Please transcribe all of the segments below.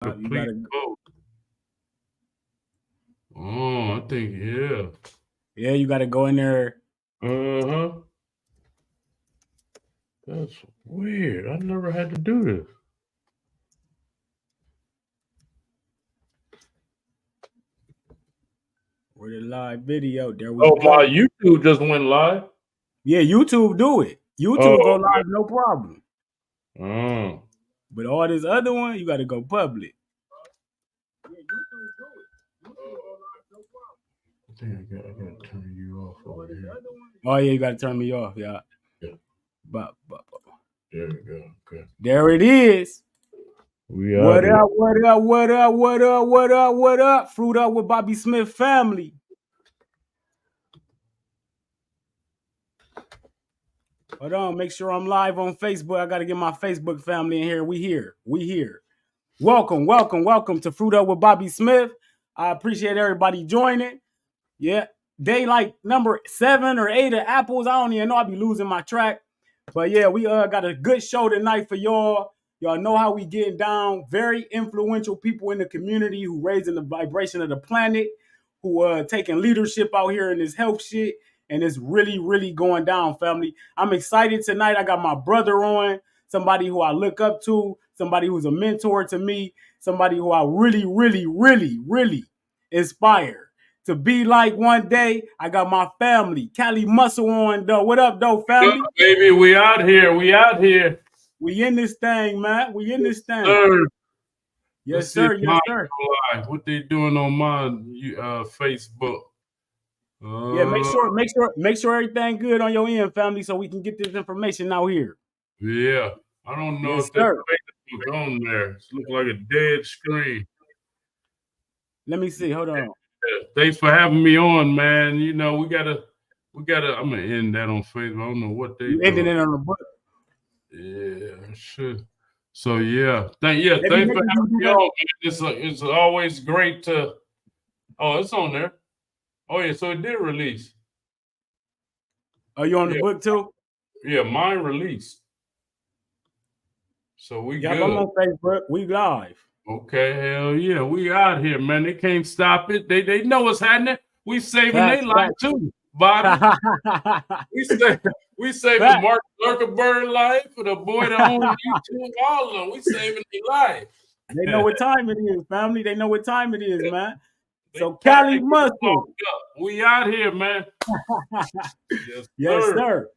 You gotta. Oh, I think Yeah, you gotta go in there. Uh-huh. That's weird. I never had to do this. Where the live video? There we Oh, my go. YouTube just went live. Yeah, YouTube do it. YouTube go Oh, live, no problem. oh. But all this other one, you gotta go public. I think I gotta turn you off over here. Oh yeah, you gotta turn me off, yeah. Yeah, But there we go. Okay. there it is. We out What here. up? What up? What up? What up? What up? What up? Fruit up with Bobby Smith family. Hold on, make sure I'm live on Facebook. I gotta get my Facebook family in here. We here. We here. Welcome, welcome, welcome to Fruit Up with Bobby Smith. I appreciate everybody joining. Yeah, day like number 7 or 8 of apples. I don't even know. I'll be losing my track. But yeah, we got a good show tonight for y'all. Y'all know how we getting down. Very influential people in the community who raising the vibration of the planet, who taking leadership out here in this health shit. And it's really, really going down, family. I'm excited tonight. I got my brother on, somebody who I look up to, somebody who's a mentor to me, somebody who I really, really, really, really inspire to be like one day. I got my family, Cali Muscle on, though. What up, though, Yeah, family? baby, we out here. We out here. We in this thing, man. We in this thing. Sir. Let's Yes, see if sir. Yes, mine sir. go live. What they doing on my Facebook? Yeah, Uh, make sure everything good on your end, family, so we can get this information out here. yeah. I don't know Yes, if that sir. Facebook on there. It looks like a dead screen. Let me see. Hold on. Yeah. Thanks for having me on, man. You know, we gotta. I'm gonna end that on Facebook. I don't know what they You ended doing. it on the book. Yeah, sure. So yeah, Maybe thanks for you having do me that. on. Man. It's always great to. Oh, it's on there. Oh yeah, so it did release. Are you on the Yeah, book too? yeah, mine released. So we Yep, I'm good. on Facebook. We live. Okay, hell yeah, we out here, man. They can't stop it. They know what's happening. We saving their Facts, life too, Bobby. facts. We save, we saving Facts. Mark Zuckerberg life for the boy that owns YouTube. All of them, we saving their life. They know what time it is, family. They know what time it is, man. They So tired Cali of getting Muscle. locked up. We out here, man. Yes, Yes, sir. sir.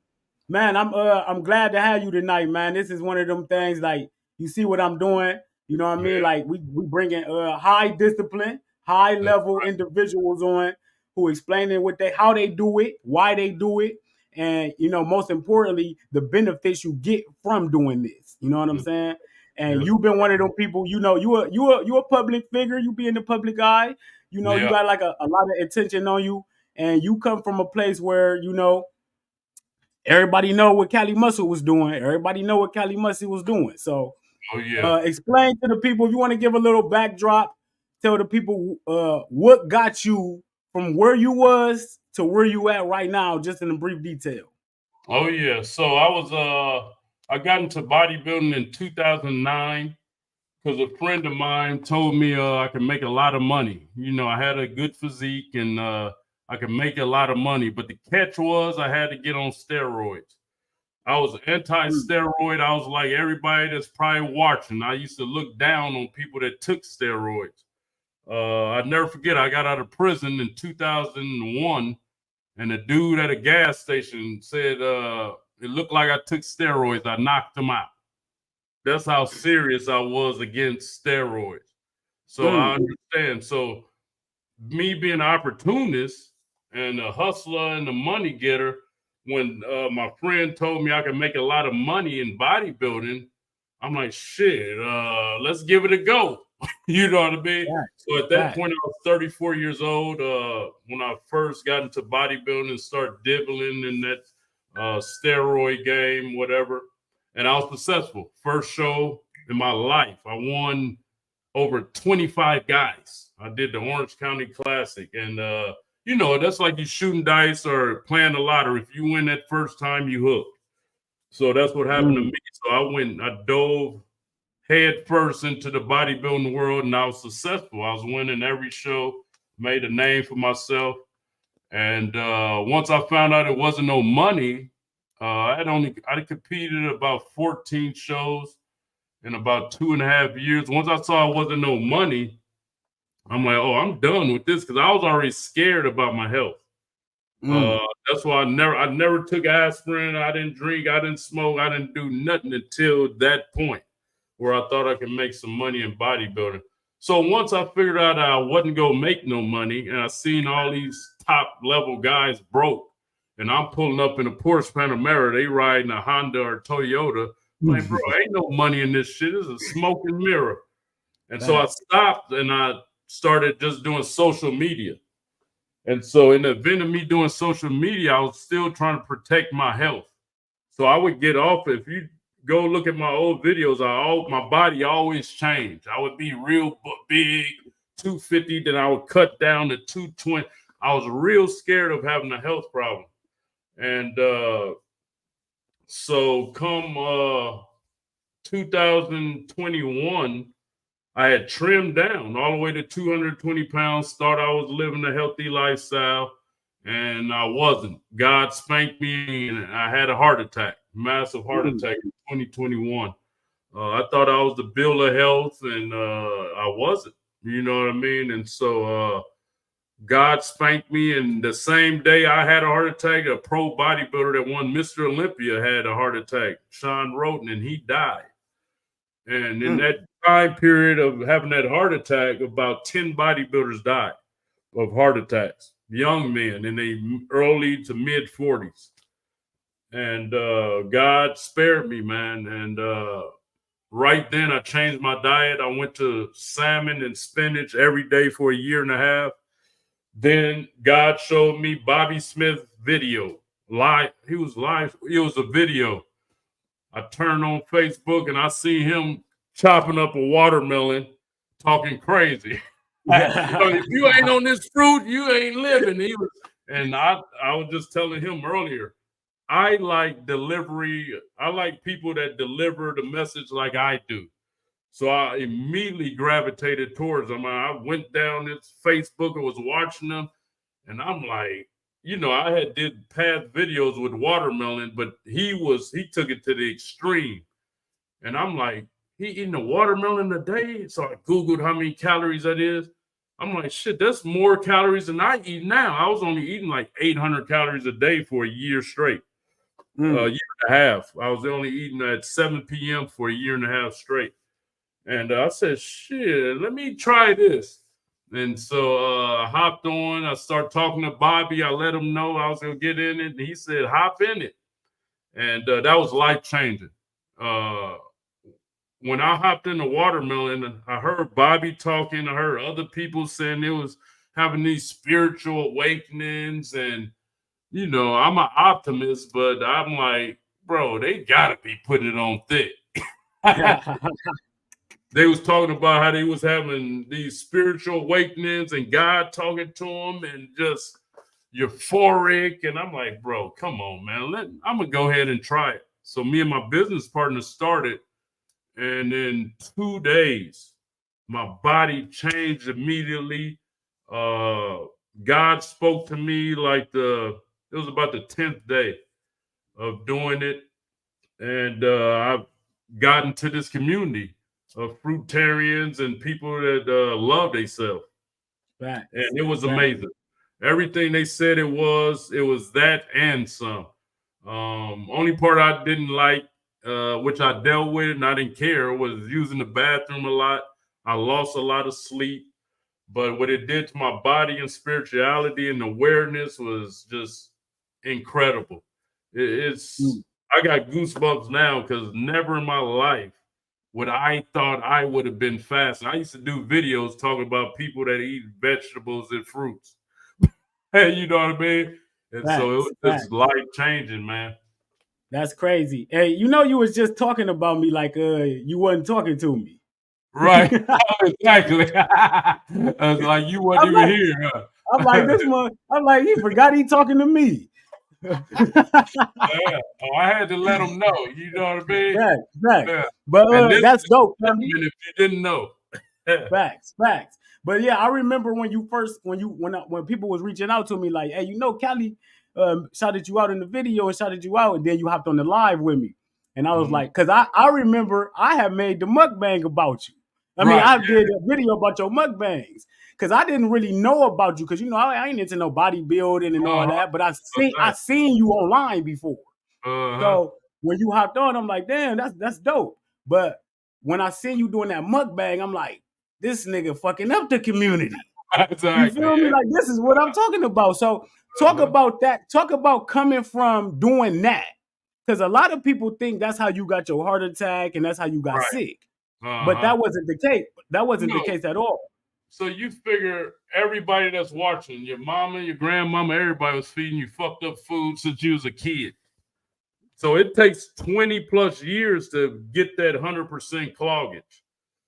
Man, I'm glad to have you tonight, man. This is one of them things like you see what I'm doing. You know what I mean? Yeah, Like we bringing high discipline, high that's level individuals on who explaining what they how they do it, why they do it, and most importantly, the benefits you get from doing this. You know what I'm right. saying? And Yes, you've been one of them people. You a public figure. You be in the public eye. You yeah. got like a lot of attention on you, and you come from a place where everybody know what Cali Muscle was doing. Everybody know what Cali Muscle was doing. So Oh yeah. explain to the people if you want to give a little backdrop. Tell the people what got you from where you was to where you at right now, just in a brief detail. Oh yeah. So I got into bodybuilding in 2009 because a friend of mine told me I could make a lot of money. You know, I had a good physique and I could make a lot of money. But the catch was I had to get on steroids. I was Mm. anti-steroid. I was like everybody that's probably watching. I used to look down on people that took steroids. I never forget. I got out of prison in 2001, and a dude at a gas station said it looked like I took steroids. I knocked him out. That's how serious I was against steroids. So I Mm. understand. So me being an opportunist and a hustler and a money getter, when my friend told me I could make a lot of money in bodybuilding, I'm like, shit, let's give it a go. You know what I mean? Fact, So at that fact. point, I was 34 years old when I first got into bodybuilding and started dibbling in that steroid game, whatever. And I was successful. First show in my life, I won over 25 guys. I did the Orange County Classic. And, that's like you shooting dice or playing the lottery. If you win that first time, you hook. So that's what happened to Mm. me. So I dove head first into the bodybuilding world, and I was successful. I was winning every show, made a name for myself. And once I found out it wasn't no money, I competed about 14 shows in about 2.5 years. Once I saw it wasn't no money, I'm like, oh, I'm done with this, because I was already scared about my health. That's why I never took aspirin. I didn't drink. I didn't smoke. I didn't do nothing until that point where I thought I could make some money in bodybuilding. So once I figured out I wasn't going to make no money, and I seen all these top level guys broke, and I'm pulling up in a Porsche Panamera, they riding a Honda or Toyota. I'm like, bro, ain't no money in this shit. It's a smoking mirror. And so I stopped, and I started just doing social media. And so in the event of me doing social media, I was still trying to protect my health. So I would get off. If you go look at my old videos, my body always changed. I would be real big, 250, then I would cut down to 220. I was real scared of having a health problem. And so come 2021, I had trimmed down all the way to 220 pounds, thought I was living a healthy lifestyle, and I wasn't. God spanked me, and I had a heart attack, massive heart attack in 2021. I thought I was the bill of health, and I wasn't, you know what I mean? And so God spanked me, and the same day I had a heart attack, a pro bodybuilder that won Mr. Olympia had a heart attack, Sean Roden, and he died. And in that time period of having that heart attack, about 10 bodybuilders died of heart attacks, young men in the early to mid 40s. And God spared me, man. And right then I changed my diet. I went to salmon and spinach every day for a year and a half. Then God showed me Bobby Smith video live. He was live. It was a video. I turned on Facebook and I see him chopping up a watermelon, talking crazy. If you ain't on this fruit, you ain't living. I was just telling him earlier, I like delivery. I like people that deliver the message like I do. So I immediately gravitated towards them. I went down his Facebook and was watching them, and I'm like, I had did past videos with watermelon, but he took it to the extreme. And I'm like, he eating a watermelon a day? So I Googled how many calories that is. I'm like, shit, that's more calories than I eat now. I was only eating like 800 calories a day for a year straight, a year and a half. I was only eating at 7 p.m. for a year and a half straight. And I said, shit, let me try this. And so I hopped on. I started talking to Bobby. I let him know I was going to get in it. And he said, hop in it. And that was life-changing. When I hopped in the watermelon, I heard Bobby talking. I heard other people saying it was having these spiritual awakenings. And, I'm an optimist, but I'm like, bro, they got to be putting it on thick. They was talking about how they was having these spiritual awakenings and God talking to them and just euphoric. And I'm like, bro, come on, man. I'm going to go ahead and try it. So me and my business partner started. And in 2 days, my body changed immediately. God spoke to me like it was about the 10th day of doing it. And I've gotten to this community of fruitarians and people that love themselves. And it was amazing. Everything they said it was that and some. Only part I didn't like, which I dealt with and I didn't care, was using the bathroom a lot. I lost a lot of sleep. But what it did to my body and spirituality and awareness was just incredible. I got goosebumps now because never in my life what I thought I would have been fasting. I used to do videos talking about people that eat vegetables and fruits. You know what I mean? And so it's life-changing, man. That's crazy. Hey, you was just talking about me like you wasn't talking to me. Right. Exactly. I was like, you weren't even here. Huh? I'm like, he forgot he talking to me. Yeah. Oh, I had to let them know. You know what I mean? Facts. Yeah. But And this that's is dope, if Kelly. you didn't know. Facts. But yeah, I remember when when people was reaching out to me like, hey, Kelly shouted you out in the video and shouted you out, and then you hopped on the live with me. And I was Mhm. like, because I remember I have made the mukbang about you. I mean, Right. I did a video about your mukbangs because I didn't really know about you because I ain't into no bodybuilding and all Uh-huh. that, but I Uh-huh. seen you online before. Uh-huh. So when you hopped on, I'm like, damn, that's dope. But when I seen you doing that mukbang, I'm like, this nigga fucking up the community. You Exactly. feel me? Like this is what I'm talking about. So talk Uh-huh. about that. Talk about coming from doing that. Because a lot of people think that's how you got your heart attack and that's how you got Right. sick. But Uh-huh. that wasn't the case. That wasn't the No. case at all. So you figure everybody that's watching, your mama, your grandmama, everybody was feeding you fucked up food since you was a kid. So it takes 20 plus years to get that 100% cloggage.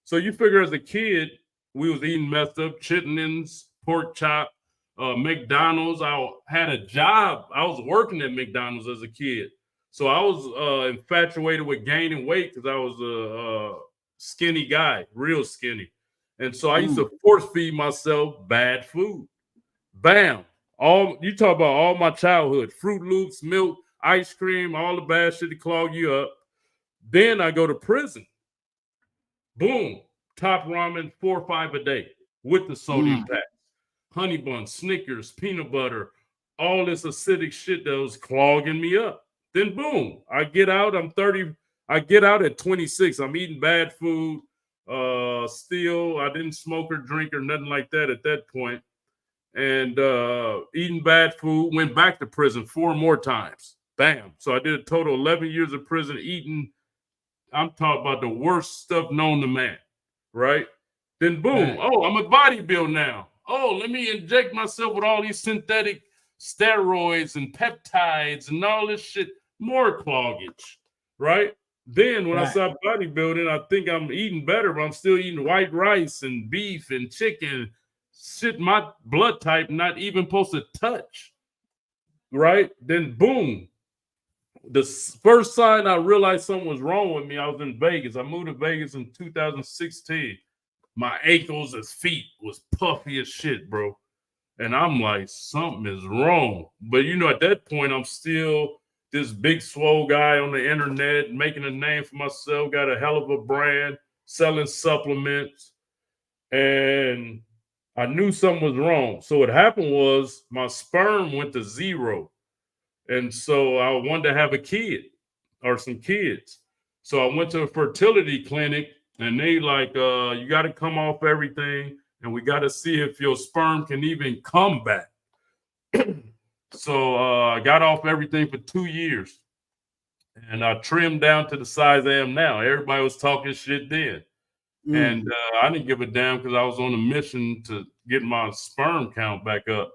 So you figure as a kid, we was eating messed up chitlins, pork chop, McDonald's. I had a job. I was working at McDonald's as a kid. So I was infatuated with gaining weight because I was a skinny guy, real skinny. And so I used to force feed myself bad food. Bam. All you talk about all my childhood, Fruit Loops, milk, ice cream, all the bad shit to clog you up. Then I go to prison. Boom. Top ramen, 4 or 5 a day with the sodium pack. Honey bun, Snickers, peanut butter, all this acidic shit that was clogging me up. Then boom, I get out. I'm 30. I get out at 26. I'm eating bad food. Still, I didn't smoke or drink or nothing like that at that point. And eating bad food, went back to prison 4 more times. Bam. So I did a total 11 years of prison eating. I'm talking about the worst stuff known to man, right? Then boom, oh, I'm a bodybuilder now. Oh, let me inject myself with all these synthetic steroids and peptides and all this shit. More cloggage, right? Then when I start bodybuilding, I think I'm eating better, but I'm still eating white rice and beef and chicken, shit my blood type not even supposed to touch, right? Then boom, the first sign I realized something was wrong with me, I was in Vegas. I moved to Vegas in 2016. My ankles and feet was puffy as shit, bro. And I'm like, something is wrong. But at that point, I'm still this big swole guy on the internet, making a name for myself, got a hell of a brand, selling supplements. And I knew something was wrong. So what happened was my sperm went to zero. And so I wanted to have a kid or some kids. So I went to a fertility clinic and they like, you got to come off everything and we got to see if your sperm can even come back. So I got off everything for 2 years and I trimmed down to the size I am now. Everybody was talking shit then. And I didn't give a damn because I was on a mission to get my sperm count back up.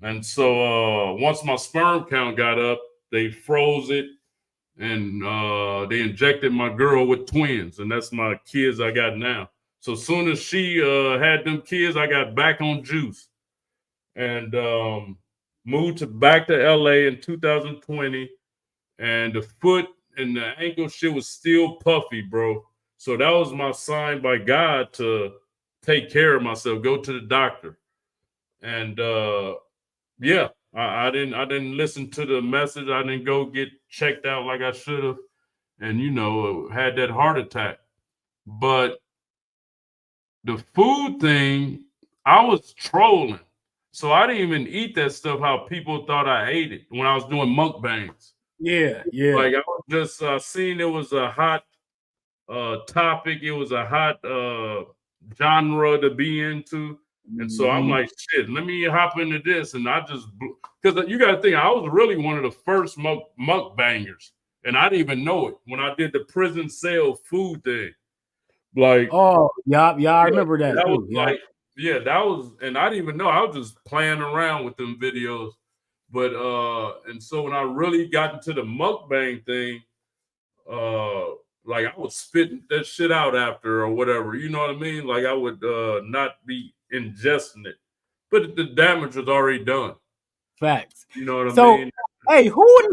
And so once my sperm count got up, they froze it and they injected my girl with twins. And that's my kids I got now. So as soon as she had them kids, I got back on juice and moved back to LA in 2020. And the foot and the ankle shit was still puffy, bro. So that was my sign by God to take care of myself, go to the doctor. And yeah, I didn't listen to the message. I didn't go get checked out like I should have, and had that heart attack. But the food thing, I was trolling, so I didn't even eat that stuff how people thought I ate it when I was doing mukbangs. Yeah. Like I was just seeing it was a hot topic. It was a hot genre to be into. And so I'm like, shit, let me hop into this. And I just, because you got to think, I was really one of the first mukbangers. And I didn't even know it when I did the prison cell food thing. Like, I remember that that was too. Yeah. like, that was, and I didn't even know. I was just playing around with them videos. But, and so when I really got into the mukbang thing, like I was spitting that shit out after or whatever, you know what I mean? Like I would not be ingesting it, but the damage was already done. Facts. You know what I So mean? Hey, who in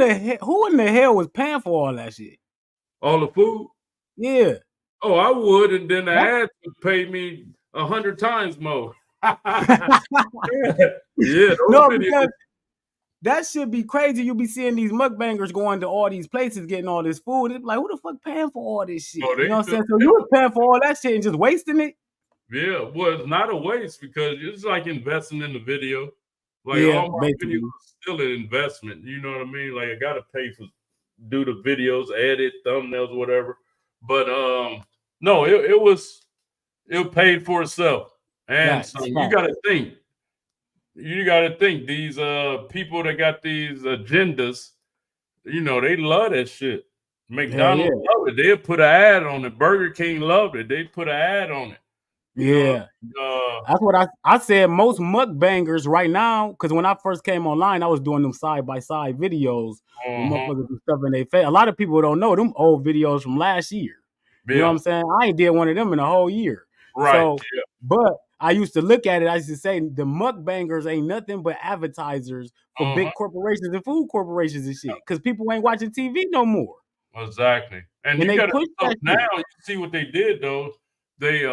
the hell was paying for all that shit? All the food. Yeah. Oh, I would, and then the That, ads would pay me 100 times more. Yeah, those no, videos. because that should be crazy. You be seeing these mukbangers going to all these places getting all this food. It's like, who the fuck paying for all this shit? Oh, You they know what I'm took. saying? So you was paying for all that shit and just wasting it? Yeah, well, it's not a waste because it's like investing in the video. Like Yeah, all my videos basically. are still an investment. You know what I mean? Like I gotta pay for do the videos, edit, thumbnails, whatever. But no, it paid for itself. And so Facts, facts. you gotta think these people that got these agendas, they love that shit. Hell McDonald's yeah. love it. They'll put an ad on it. Burger King loved it. They put an ad on it. You know, Yeah. That's what I said. Most mukbangers right now, because when I first came online, I was doing them side by side videos with uh-huh. motherfuckers and stuff in their face. A lot of people don't know them old videos from last year. You know what Yeah, I'm saying? I ain't did one of them in a whole year. right. So, but I used to look at it. I used to say the mukbangers ain't nothing but advertisers for Uh-huh. big corporations and food corporations and shit. Because people ain't watching TV no more, Exactly. And and you they gotta push so that now shit. you see what they did though. They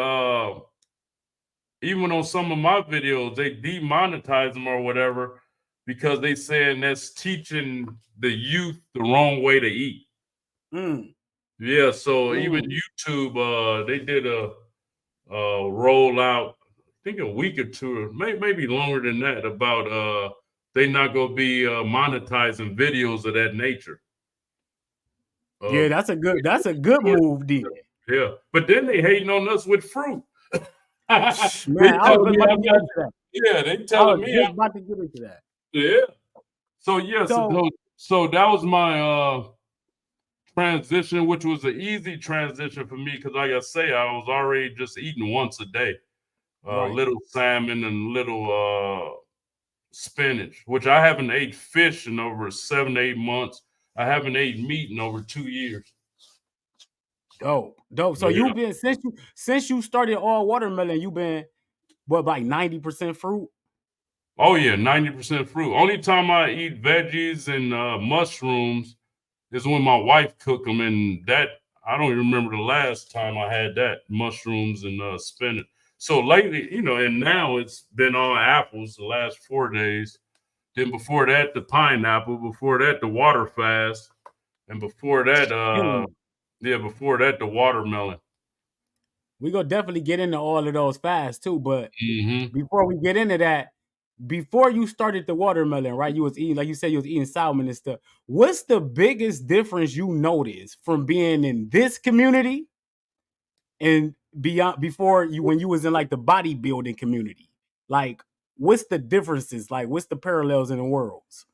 even on some of my videos, they demonetize them or whatever because they saying that's teaching the youth the wrong way to eat. Mm, Yeah, so even mm. YouTube, they did a rollout, I think a week or two, or maybe longer than that, about they not gonna be monetizing videos of that nature. Yeah, Uh, that's a good move, then. yeah, but then they hating on us with fruit. They Man, I was telling just me about to I'm get not. into that. Yeah, they I telling was me just about to get into that. yeah. So yes, So so that was my transition, which was an easy transition for me because, like I say, I was already just eating once a day, right. little salmon and little spinach, which I haven't ate fish in over 7 8 months. I haven't ate meat in over 2 years. Dope. Dope. So Yeah. you've been since you started all watermelon, you've been what like 90% fruit? Oh yeah, 90% fruit. Only time I eat veggies and mushrooms is when my wife cook them, and that I don't even remember the last time I had that mushrooms and spinach. So lately, and now it's been on apples the last 4 days. Then before that, the pineapple. Before that, the water fast, and before that, Killing it. before that, the watermelon. We gonna definitely get into all of those fast too. But Hmm. before we get into that, before you started the watermelon, right? You was eating, like you said, you was eating salmon and stuff. What's the biggest difference you noticed from being in this community and beyond before you when you was in like the bodybuilding community? Like, what's the differences? Like, what's the parallels in the worlds?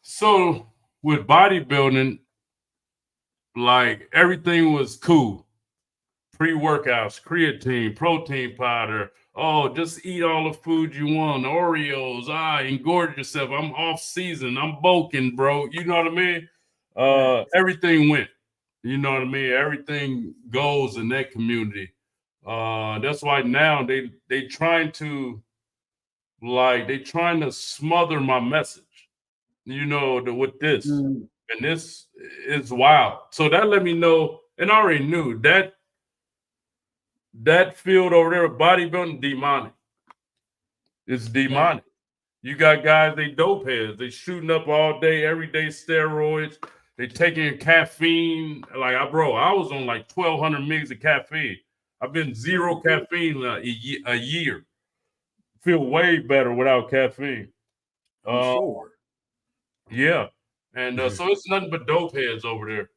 So with bodybuilding, like everything was cool. Pre-workouts, creatine, protein powder. Oh, just eat all the food you want. Oreos. Engorge yourself. I'm off season. I'm bulking, bro. You know what I mean? Facts. Everything went. You know what I mean? Everything goes in that community. That's why now they trying to they trying to smother my message. With this. Mm, And this is wild. So that let me know, and I already knew that field over there, bodybuilding, demonic. It's facts. demonic. You got guys, they dope heads. They shooting up all day, every day steroids. They taking caffeine. Like I was on like 1,200 mgs of caffeine. I've been zero caffeine a year. Feel way better without caffeine. I'm Uh, sure. yeah, and so it's nothing but dope heads over there.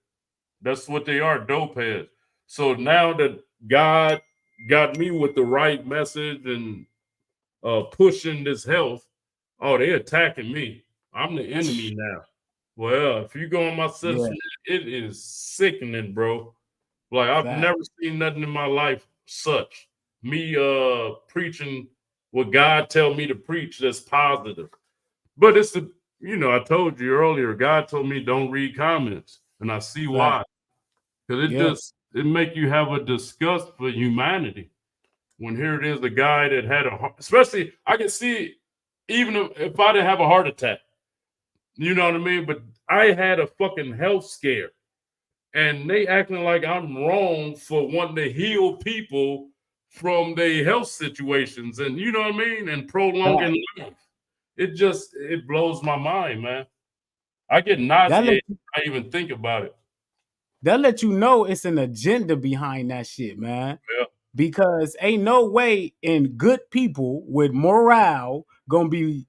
That's what they are, dope heads. So now that God got me with the right message and pushing this health, oh, they attacking me. I'm the enemy now. Well, if you go on my social Yeah, media, it is sickening, bro. Like I've never facts. seen nothing in my life such. Me preaching what God tell me to preach that's positive. But it's I told you earlier, God told me don't read comments. And I see why. Facts. Because Yep. it make you have a disgust for humanity. When here it is, the guy that had especially I can see even if I didn't have a heart attack, You know what I mean? But I had a fucking health scare, and they acting like I'm wrong for wanting to heal people from their health situations, and you know what I mean, and Right. prolonging life. It blows my mind, man. I get That let nauseated. I even think about it. that let you know it's an agenda behind that shit, man. Yeah, Because ain't no way in good people with morale gonna be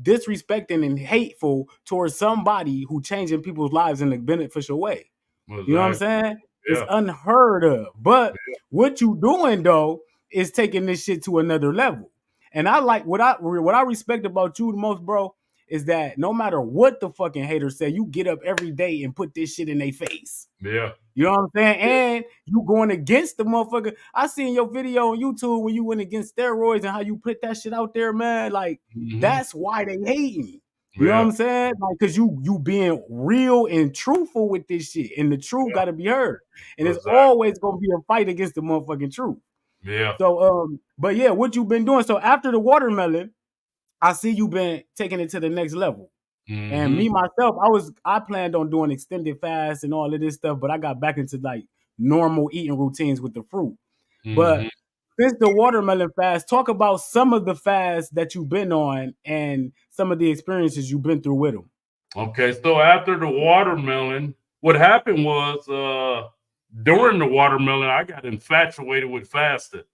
disrespecting and hateful towards somebody who changing people's lives in a beneficial way. You know what I'm exactly. saying? It's Yeah, unheard of. But what you doing though is taking this shit to another level. And I like what I respect about you the most, bro, is that no matter what the fucking haters say, you get up every day and put this shit in their face. yeah, You know what I'm saying? And you going against the motherfucker. I seen your video on YouTube when you went against steroids and how you put that shit out there, man. Like hmm, that's why they hating. You know what yeah, I'm saying? Like, cause you being real and truthful with this shit, and the truth got to be heard. And it's exactly. always gonna be a fight against the motherfucking truth. Yeah, So, but yeah, what you been doing? So after the watermelon, I see you been taking it to the next level. And hmm, me myself, I planned on doing extended fast and all of this stuff, but I got back into like normal eating routines with the fruit. But hmm. since the watermelon fast, talk about some of the fasts that you've been on and some of the experiences you've been through with them. Okay, so after the watermelon, what happened was during the watermelon, I got infatuated with fasting.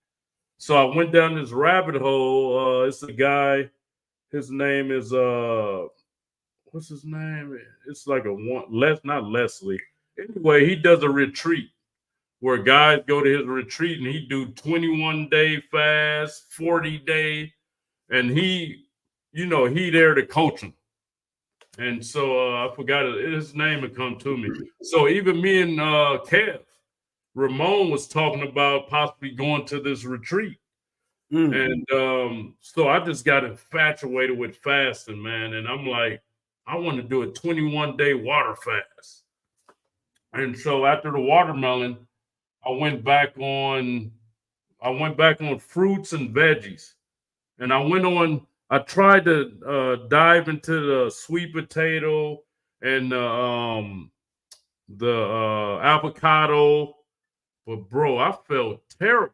So I went down this rabbit hole. It's a guy. His name is what's his name? It's like a one not Leslie. Anyway, he does a retreat where guys go to his retreat and he do 21-day fast, 40-day, and he there to coach him. And so I forgot his name had come to me. So even me and Kev, Ramon was talking about possibly going to this retreat. Mm, And so I just got infatuated with fasting, man. And I'm like, I want to do a 21-day water fast. And so after the watermelon, I went back on I went back on fruits and veggies. And I tried to dive into the sweet potato and the avocado, but bro, I felt terrible.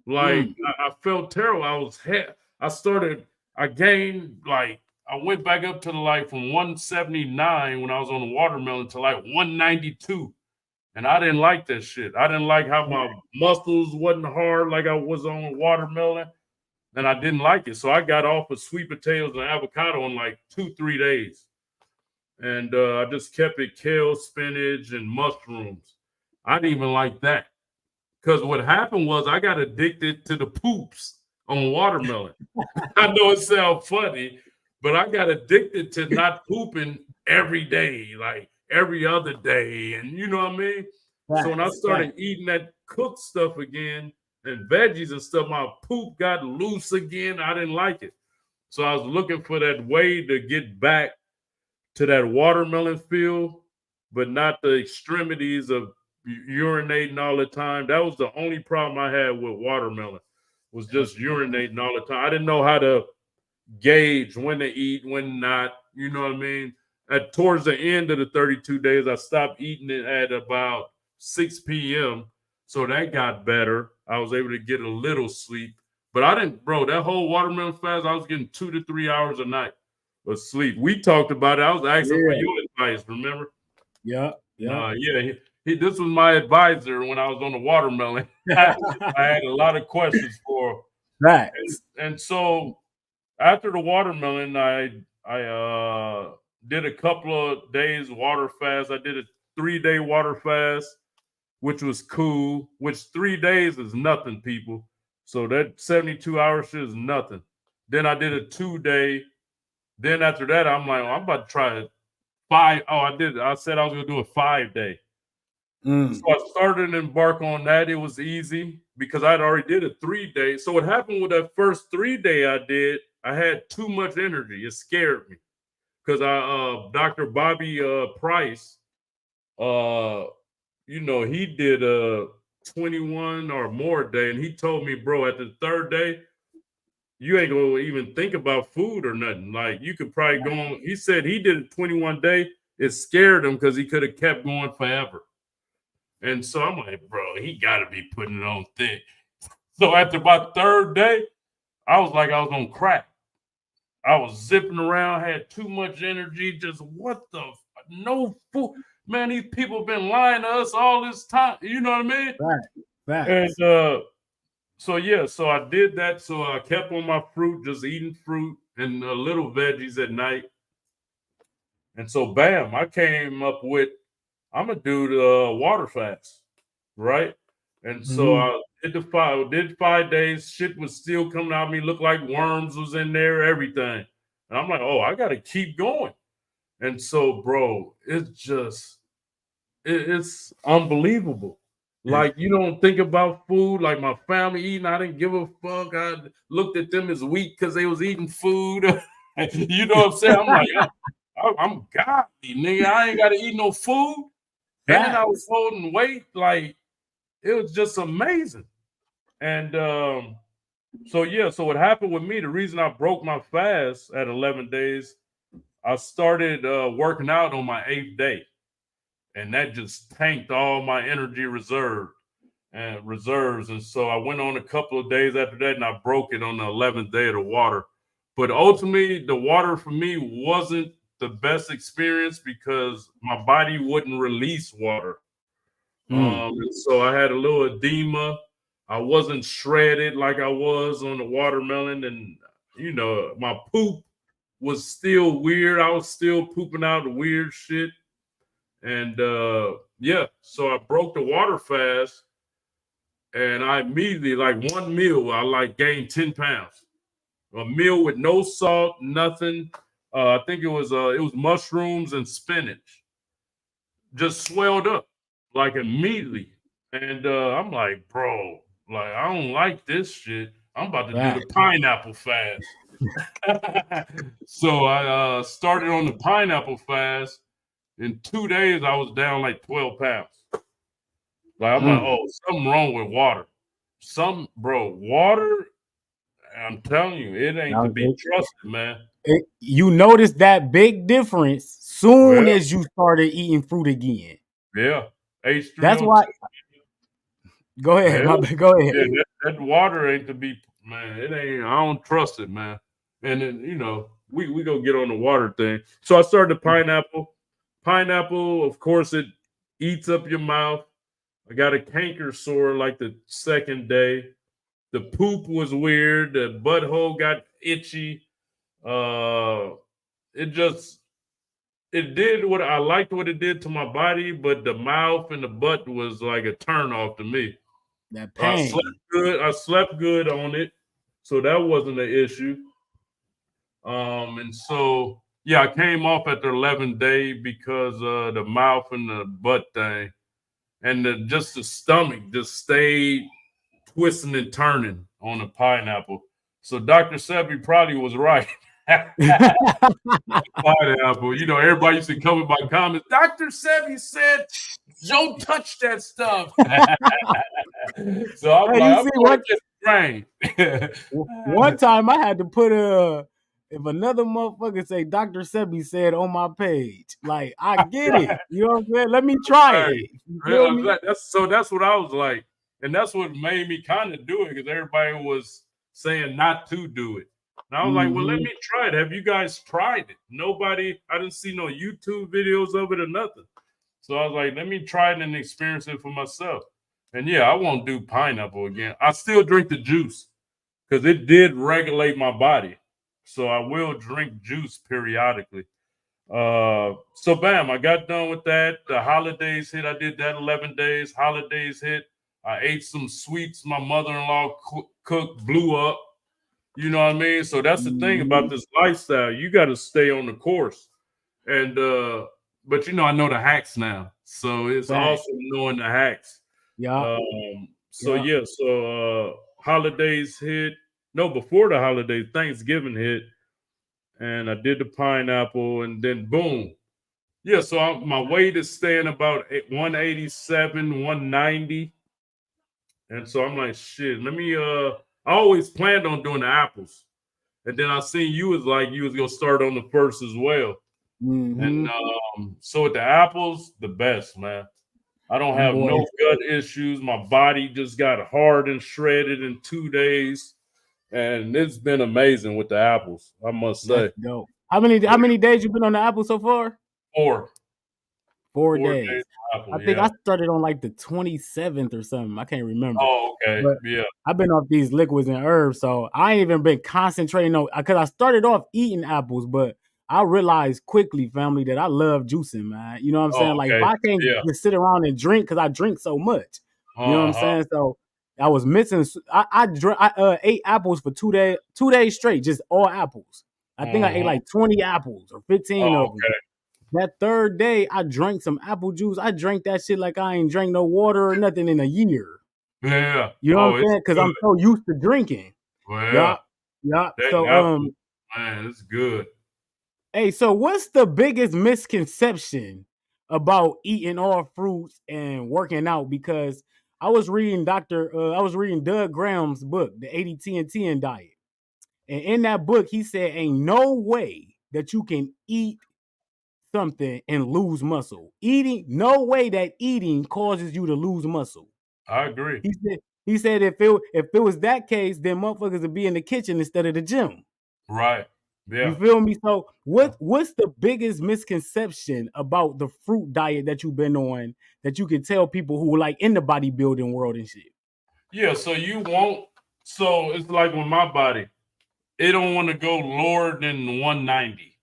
Like mm, I felt terrible. I started. I gained like I went back up to the like from 179 when I was on the watermelon to like 192, and I didn't like that shit. I didn't like how my muscles wasn't hard like I was on watermelon, and I didn't like it. So I got off of sweet potatoes and avocado in like 2-3 days, and I just kept it kale, spinach, and mushrooms. I didn't even like that. Because what happened was I got addicted to the poops on watermelon. I know it sounds funny, but I got addicted to not pooping every day, like every other day. And you know what I mean? So when I facts, started facts. eating that cooked stuff again and veggies and stuff, my poop got loose again. I didn't like it. So I was looking for that way to get back to that watermelon feel, but not the extremities of urinating all the time. That was the only problem I had with watermelon was just urinating all the time. I didn't know how to gauge when to eat, when not. You know what I mean? At towards the end of the 32 days, I stopped eating it at about 6 p.m. So that got better. I was able to get a little sleep. But I didn't, bro, that whole watermelon fast, I was getting 2 to 3 hours a night of sleep. We talked about it. I was asking for Yeah, your advice, remember? yeah, yeah. Yeah, this was my advisor when I was on the watermelon. I had a lot of questions for him. Facts. And so after the watermelon, I did a couple of days water fast. I did a 3-day water fast, which was cool. Which 3 days is nothing, people. So that 72 hour shit is nothing. Then I did a 2-day. Then after that, I'm like, I'm about to try five. Oh, I did. I said I was gonna do a 5-day. So Mm, I started to embark on that. It was easy because I'd already did a 3-day. So what happened with that first 3-day I did, I had too much energy. It scared me because Dr. Bobby Price, uh, he did a 21 or more day, and he told me, bro, at the third day, you ain't gonna even think about food or nothing. Like you could probably go on. He said he did it 21 day. It scared him because he could have kept going forever. And so I'm like, bro, he got to be putting it on thick. So after about third day, I was like, I was on crack. I was zipping around, had too much energy. Just what the no food, man. These people been lying to us all this time. You know what I mean? Facts. And so yeah, so I did that. So I kept on my fruit, just eating fruit and little veggies at night. And so bam, I came up with I'm gonna do the water fast, right? And so Mhm. I did 5 days. Shit was still coming out of me, looked like worms was in there, everything. And I'm like, oh, I gotta keep going. And so, bro, it's just it's unbelievable. Like you don't think about food, like my family eating. I didn't give a fuck. I looked at them as weak because they was eating food. You know what I'm saying? I'm like, I'm godly, nigga. I ain't got to eat no food, and I was Facts. holding weight. Like it was just amazing. And so yeah, so what happened with me? The reason I broke my fast at 11 days, I started working out on my 8th day, and that just tanked all my energy reserves. And so I went on a couple of days after that, and I broke it on the 11th day of the water. But ultimately, the water for me wasn't the best experience because my body wouldn't release water. And so I had a little edema. I wasn't shredded like I was on the watermelon, and my poop was still weird. I was still pooping out the weird shit. And yeah, so I broke the water fast, and I immediately, like one meal, I like gained 10 pounds. A meal with no salt, nothing. I think it was mushrooms and spinach. Just swelled up like immediately. And I'm like, bro, like I don't like this shit. I'm about to do the Facts. pineapple fast. So I started on the pineapple fast. In 2 days, I was down like 12 pounds. Like I'm like, oh, something wrong with water. Water. I'm telling you, it ain't Now, to be trusted, man. you noticed that big difference soon Well, as you started eating fruit again. yeah, That's H3O. why. Go ahead, Hell, go ahead. yeah, that water ain't to be, man. It ain't. I don't trust it, man. And then we go get on the water thing. So I started the pineapple. Pineapple, of course, it eats up your mouth. I got a canker sore like the second day. The poop was weird. The butthole got itchy. Uh, it just it did what I liked what it did to my body, but the mouth and the butt was like a turn off to me. That I slept pain. good. I slept good on it, so that wasn't an issue. And so yeah, I came off at the 11th day because the mouth and the butt thing, and just the stomach just stayed twisting and turning on the pineapple. So Dr. Sebi probably was right. Pineapple. Everybody used to come in my comments. Dr. Sebi said, don't touch that stuff. So I'm Hey, like, you I'm see going what? to get trained. One time I had to put if another motherfucker say Dr. Sebi said on my page, like I get Right. it. You know what I'm saying? Let me try Right. it. You feel me? That's what I was like. And that's what made me kind of do it because everybody was saying not to do it. And I was like, well, let Hmm. me try it. Have you guys tried it? I didn't see no YouTube videos of it or nothing. So I was like, let me try it and experience it for myself. And yeah, I won't do pineapple again. I still drink the juice because it did regulate my body. So I will drink juice periodically. So bam, I got done with that. The holidays hit. I did that 11 days. Holidays hit. I ate some sweets my mother-in-law cooked, blew up. You know what I mean? So that's the thing about Hmm. this lifestyle. You got to stay on the course. And but I know the hacks now. So it's Fact. awesome knowing the hacks. Yup. So Yup. yeah, so holidays hit. No, before the holidays, Thanksgiving hit, and I did the pineapple, and then boom. Yeah, so my weight is staying about 187, 190. And so I'm like, shit, let me I always planned on doing the apples. And then I seen you was like you was gonna start on the first as well. And Mm-hmm. so with the apples, the best, man. I don't Them have no boys, gut issues. My body just got hard and shredded in 2 days. And it's been amazing with the apples, I must that's say. dope. How many days you been on the apple so far? Four, 4 days. days of I apple, think I yeah. started on like the 27th or something. I can't remember. Oh, okay. But Yeah. I've been off these liquids and herbs, so I ain't even been concentrating on because I started off eating apples, but I realized quickly, family, that I love juicing, man. You know what I'm Oh, saying? Like if okay. I can't Yeah. just sit around and drink because I drink so much, you know what I'm Uh-huh. saying? So I was missing. I ate apples for 2 days straight, just all apples. I think I ate Uh-huh. like 20 apples or 15 Oh, of them. okay. That third day, I drank some apple juice. I drank that shit like I ain't drank no water or nothing in a year. Yeah. You know what I'm Oh, it's saying? Because good. I'm so used to drinking. Well, yeah. Yup. Yup. That So apple, man, it's good. hey, so what's the biggest misconception about eating all fruits and working out? Because I was reading Doug Graham's book, The 80-10-10 Diet. And in that book, he said ain't no way that you can eat something and lose muscle. No way that eating causes you to lose muscle. I agree. He said if it was that case, then motherfuckers would be in the kitchen instead of the gym. Right. You Yeah. feel me? So what's the biggest misconception about the fruit diet that you've been on that you can tell people who are like in the bodybuilding world and shit? Yeah. So you won't. So it's like with my body, it don't want to go lower than 190.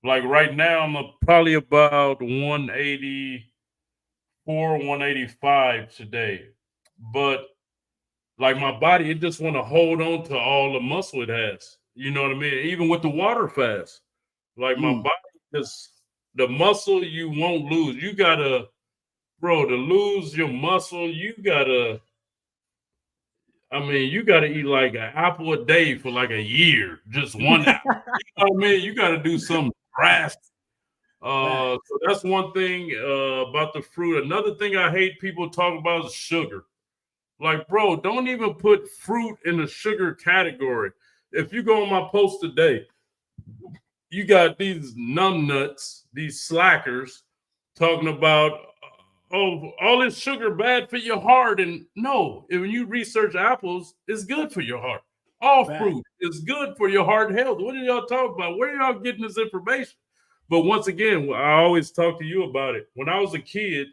Like right now, probably about 184, 185 today. But like my body, it just want to hold on to all the muscle it has. You know what I mean? Even with the water fast, like my Mm. body just the muscle you won't lose. You gotta, bro, to lose your muscle, you gotta. I mean, you gotta eat like an apple a day for like a year, just one apple. You know what I mean? You gotta do something drastic. So that's one thing about the fruit. Another thing I hate people talk about is sugar. Like, bro, don't even put fruit in the sugar category. If you go on my post today, you got these numbnuts, these slackers, talking about oh, all this sugar bad for your heart. And no, when you research apples, it's good for your heart. All Fact. fruit is good for your heart health. What are y'all talking about? Where are y'all getting this information? But once again, I always talk to you about it. When I was a kid,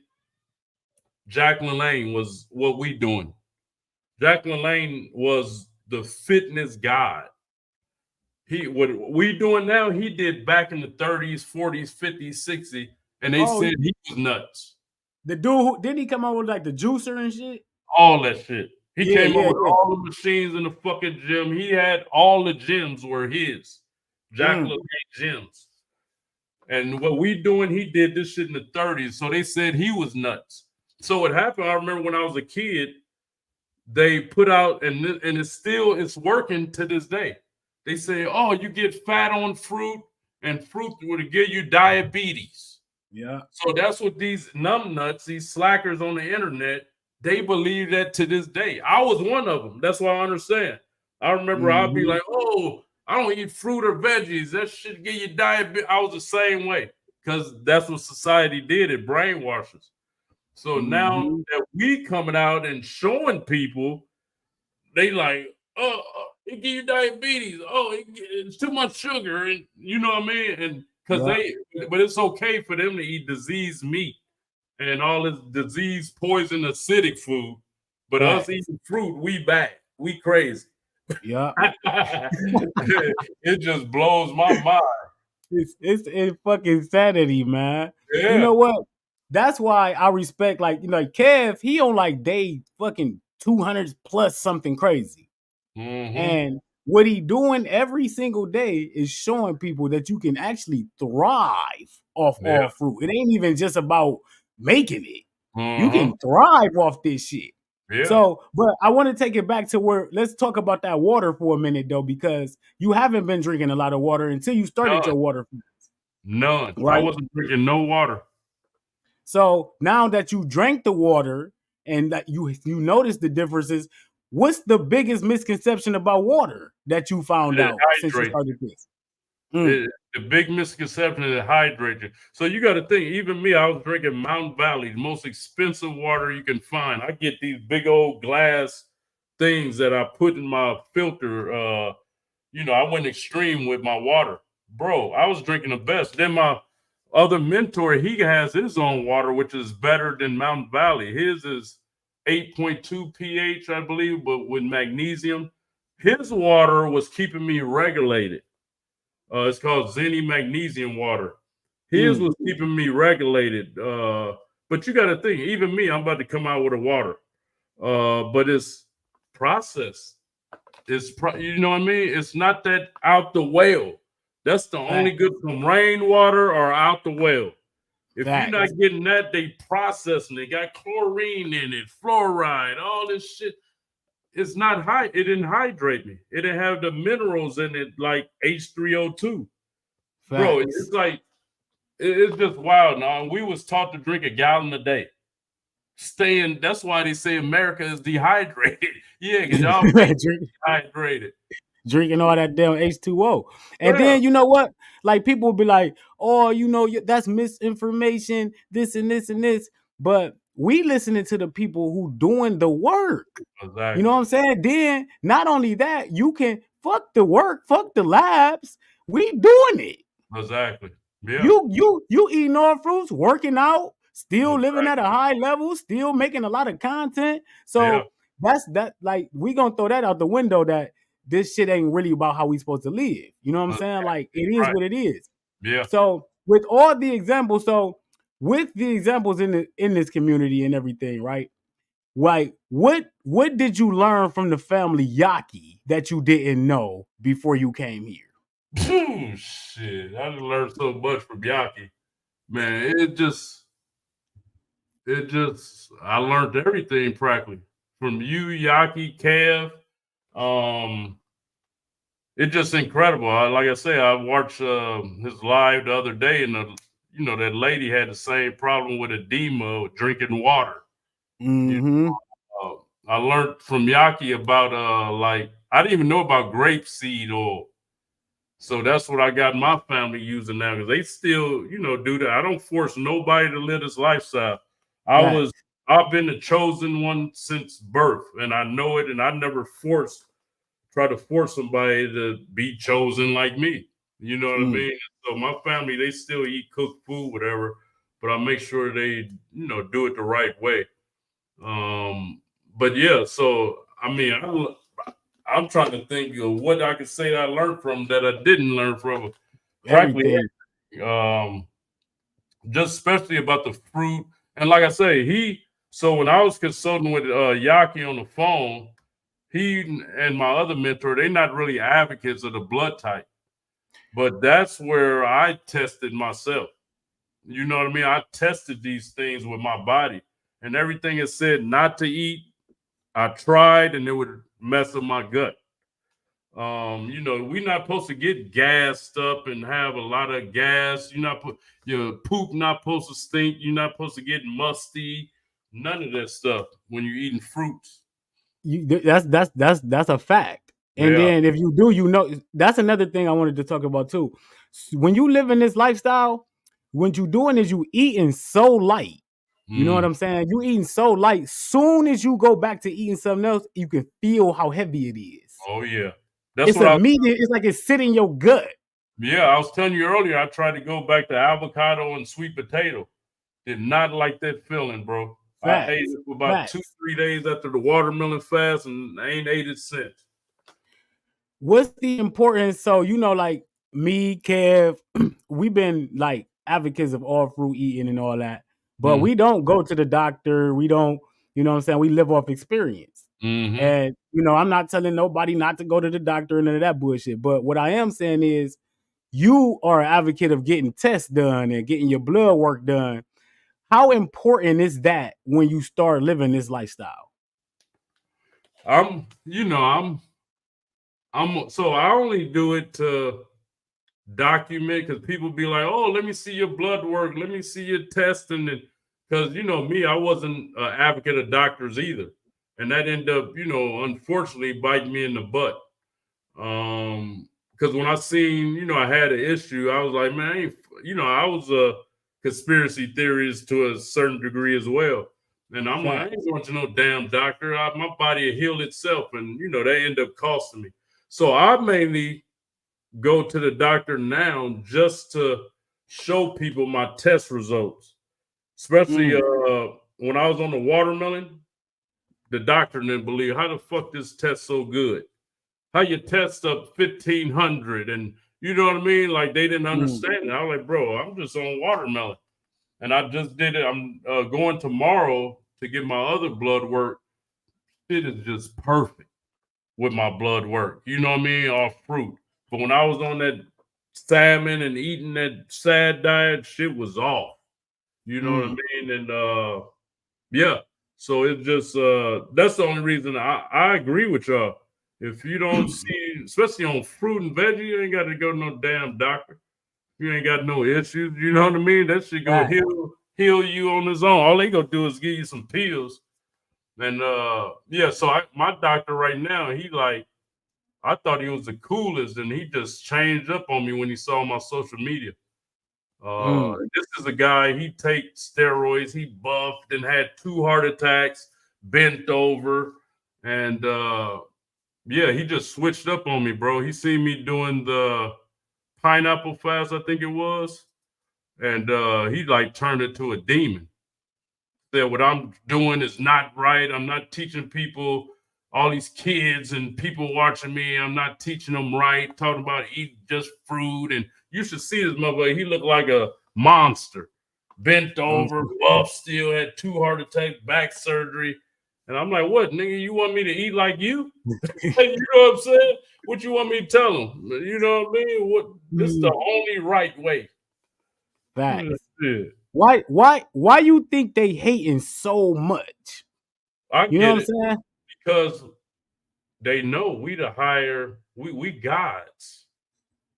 Jack LaLanne was what we doing. Jack LaLanne was the fitness god. What we doing now, he did back in the 30s, 40s, 50s, 60s, and they Oh, said he was nuts. the dude who didn't he come out with like the juicer and shit? All that shit. He Yeah, came up yeah, with yeah. all the machines in the fucking gym. He had all the gyms were his. Jack Mm. LaLanne gyms. And what we doing, he did this shit in the 30s. So they said he was nuts. So what happened, I remember when I was a kid, they put out, and it's working to this day. They say, oh, you get fat on fruit, and fruit would give you diabetes. Yeah. So that's what these numbnuts, these slackers on the internet, they believe that to this day. I was one of them. That's why I understand. I remember I'd be Mm-hmm. like, oh, I don't eat fruit or veggies. That shit give you diabetes. I was the same way because that's what society did. It brainwashes. So now Mm-hmm. that we coming out and showing people, they like, oh, it give you diabetes. Oh, it's too much sugar, and you know what I mean. And because Yeah. but it's okay for them to eat diseased meat and all this disease, poison, acidic food. But us Facts. eating fruit, we bad, we crazy. Yeah. It just blows my mind. It's fucking sanity, man. You Yeah. know what? That's why I respect like Kev. He on like day fucking 200 plus something crazy, Mm-hmm. and what he doing every single day is showing people that you can actually thrive off Yeah. all fruit. It ain't even just about making it. You Mm-hmm. can thrive off this shit. Yeah. So, but I want to take it back to where let's talk about that water for a minute though, because you haven't been drinking a lot of water until you started None. your water, None. I right? wasn't drinking no water. So now that you drank the water and that you notice the differences, what's the biggest misconception about water that you found It out since you hydrates started this? you. The big misconception is it hydrates you. So you got to think, even me, I was drinking Mountain Valley, the most expensive water you can find. I get these big old glass things that I put in my filter. I went extreme with my water. Bro, I was drinking the best. Then my other mentor, he has his own water, which is better than Mountain Valley. His is 8.2 pH, I believe, but with magnesium. His water was keeping me regulated. It's called Zenny Magnesium Water. His was keeping me regulated. But you got to think, even me, I'm about to come out with a water. But it's processed. You know what I mean? It's not that out the well. That's the only good from rainwater or out the well. If you're not getting that, they processing it. Got chlorine in it, fluoride, all this shit. It's not high. It didn't hydrate me. It didn't have the minerals in it like H3O2. Bro, it's like it's just wild now. We was taught to drink a gallon a day. That's why they say America is dehydrated. Yeah, because y'all dehydrated. Drinking all that damn H2O. And then you know what? Like people will be like, oh, that's misinformation, this and this and this. But we listening to the people who doing the work. Exactly. You know what I'm saying? Then not only that, you can fuck the work, fuck the labs. We doing it. Exactly. Yeah. You eating all fruits, working out, still living at a high level, still making a lot of content. So that's that. Like we gonna throw that out the window. That this shit ain't really about how we supposed to live. You know what I'm saying? Like it is what it is. Yeah. So with all the examples, with the examples in this community and everything, right? Like what did you learn from the family Yaki that you didn't know before you came here? Shit, I learned so much from Yaki. Man, I learned everything practically from you, Yaki, Kev. It's just incredible. Like I say, I watched his live the other day, and that lady had the same problem with edema drinking water. I learned from Yaki about I didn't even know about grapeseed oil. So that's what I got my family using now, because they still, do that. I don't force nobody to live this lifestyle. I've been the chosen one since birth, and I know it, and I never try to force somebody to be chosen like me. You know what I mean? So my family, they still eat cooked food, whatever, but I make sure they, do it the right way. But yeah, so I mean, I'm trying to think of what I could say that I learned from that I didn't learn from. Practically, just especially about the fruit. And like I say, so when I was consulting with Yaki on the phone, he and my other mentor, they're not really advocates of the blood type. But that's where I tested myself. You know what I mean? I tested these things with my body, and everything it said not to eat, I tried, and it would mess up my gut. We're not supposed to get gassed up and have a lot of gas. Your poop not supposed to stink. You're not supposed to get musty. None of that stuff when you're eating fruits. That's a fact. And then if you do, that's another thing I wanted to talk about too. When you live in this lifestyle, what you doing is you eating so light. You know what I'm saying? You eating so light. Soon as you go back to eating something else, you can feel how heavy it is. Oh yeah, it's immediate. It's like it's sitting in your gut. Yeah, I was telling you earlier. I tried to go back to avocado and sweet potato. Did not like that feeling, bro. Facts. I ate it for about 2-3 days after the watermelon fast, and I ain't ate it since. What's the importance? So like me, Kev, we've been like advocates of all fruit eating and all that, but we don't go to the doctor. We don't, you know what I'm saying? We live off experience. And I'm not telling nobody not to go to the doctor and none of that bullshit. But what I am saying is, you are an advocate of getting tests done and getting your blood work done. How important is that when you start living this lifestyle? So I only do it to document, because people be like, oh, let me see your blood work. Let me see your testing. And because, me, I wasn't an advocate of doctors either. and that ended up, unfortunately biting me in the butt. Because when I seen, I had an issue, I was like, man, I was a conspiracy theorist to a certain degree as well. And I'm like, I Fact. ain't going to no damn doctor. My body will heal itself. And, they end up costing me. So I mainly go to the doctor now just to show people my test results. Especially when I was on the watermelon, the doctor didn't believe how the fuck this test so good. How you test up 1,500 and you know what I mean? Like they didn't understand it. I was like, bro, I'm just on watermelon. And I just did it. I'm going tomorrow to get my other blood work. It is just perfect with my blood work. You know what I mean? Off fruit. But when I was on that salmon and eating that sad diet, shit was off. You know what I mean? And yeah. So it's just that's the only reason I agree with y'all. If you don't see, especially on fruit and veggie, you ain't got to go to no damn doctor. You ain't got no issues. You know what I mean? That should go Fact. heal you on his own. All they gonna do is give you some pills. And yeah, so my doctor right now, he like, I thought he was the coolest, and he just changed up on me when he saw my social media. This is a guy, he takes steroids, he buffed and had 2 heart attacks, bent over, and yeah, he just switched up on me, bro. He seen me doing the pineapple fast, I think it was, and he like turned it to a demon. Said what I'm doing is not right. I'm not teaching people, all these kids and people watching me. I'm not teaching them right. Talking about eating just fruit, and you should see this motherfucker. He looked like a monster, bent over, buff, still had 2 heart attacks, back surgery. And I'm like, what, nigga? You want me to eat like you? You know what I'm saying? What you want me to tell him? You know what I mean? What? This is the only right way. Facts. Yeah. Why you think they hating so much? I You know get what it I'm saying? because they know we the higher, we gods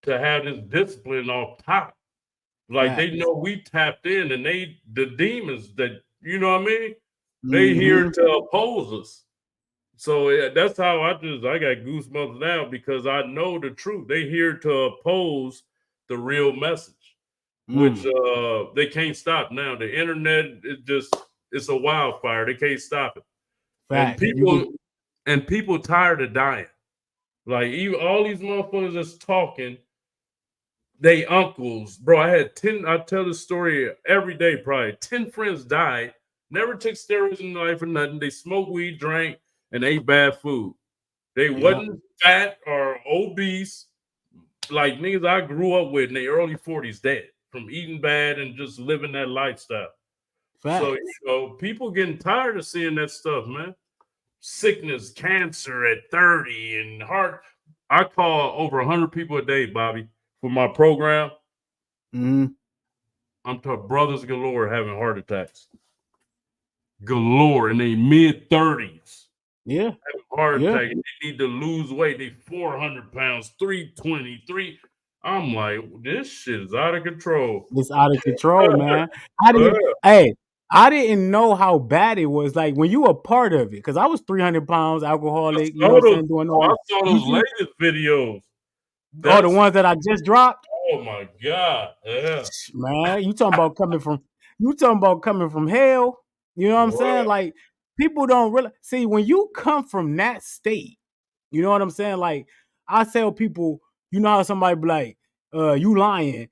to have this discipline off top. Like they Facts. know we tapped in, and they the demons that you know what I mean. They here to oppose us. So yeah, that's how I got goosebumps now because I know the truth. They here to oppose the real message, which they can't stop now. The internet is just it's a wildfire. They can't stop it. And Facts. You can people tired of dying. Like even all these motherfuckers that's talking, they uncles, bro. I had 10, I tell this story every day, probably 10 friends died, never took steroids in their life or nothing. They smoked weed, drank, and ate bad food. They wasn't fat or obese, like niggas I grew up with in their early 40s dead from eating bad and just living that lifestyle. So, facts. people getting tired of seeing that stuff, man. Sickness, cancer at 30 and heart. I call over 100 people a day, Bobby, for my program. I'm talking brothers galore having heart attacks. Galore in their mid 30s. Yeah. Having heart attack. They need to lose weight. They 400 pounds, 320, 3. I'm like, this shit is out of control. It's out of control, man. I didn't know how bad it was. Like when you were part of it, because I was 300 pounds, alcoholic, you know what I'm saying? Doing all I that. saw those latest videos. The ones that I just dropped. Oh my God. Yeah. Man, you talking about coming from hell. You know what I'm saying? Like people don't really see when you come from that state, you know what I'm saying? Like I tell people, you know how somebody be like, you lying,